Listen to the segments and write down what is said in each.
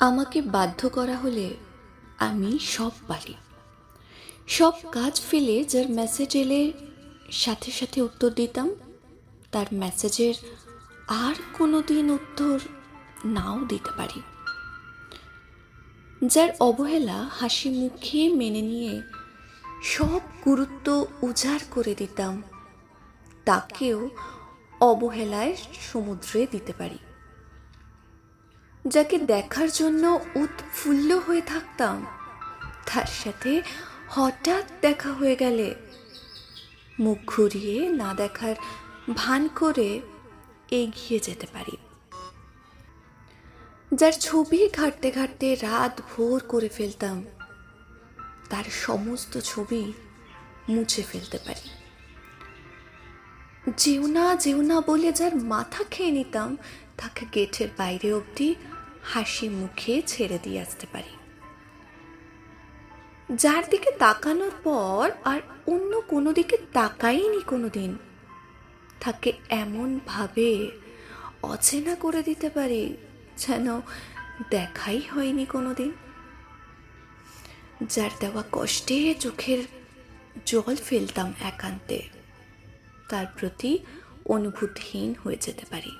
আমাকে বাধ্য করা হলে আমি সব পারি। সব কাজ ফেলে যার মেসেজ এলে সাথে সাথে উত্তর দিতাম, তার মেসেজের আর কোনো দিন উত্তর নাও দিতে পারি। যার অবহেলা হাসি মুখে মেনে নিয়ে সব গুরুত্ব উজাড় করে দিতাম, তাকেও অবহেলায় সমুদ্রে দিতে পারি। যাকে দেখার জন্য উৎফুল্ল হয়ে থাকতাম, তার সাথে হঠাৎ দেখা হয়ে গেলে মুখ ঘুরিয়ে না দেখার ভান করে এগিয়ে যেতে পারি। যার ছবি ঘাঁটতে ঘাঁটতে রাত ভোর করে ফেলতাম, তার সমস্ত ছবি মুছে ফেলতে পারি। যেও না বলে যার মাথা খেয়ে নিতাম, তাকে গেটের বাইরে অবধি হাসি মুখে ছেড়ে দিয়ে আসতে পারি। যার দিকে তাকানোর পর আর অন্য কোনো দিকে তাকাইনি কোনোদিন, তাকে এমন ভাবে অচেনা করে দিতে পারি যেন দেখাই হয়নি কোনোদিন। যার দেওয়া কষ্টে চোখের জল ফেলতাম একান্তে, তার প্রতি অনুভূতিহীন হয়ে যেতে পারি।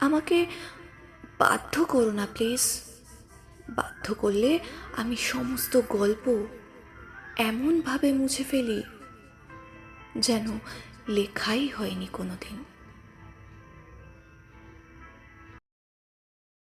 আমাকে বাধ্য করো না প্লিজ। বাধ্য করলে আমি সমস্ত গল্প এমনভাবে মুছে ফেলি যেন লেখাই হয়নি কোনোদিন।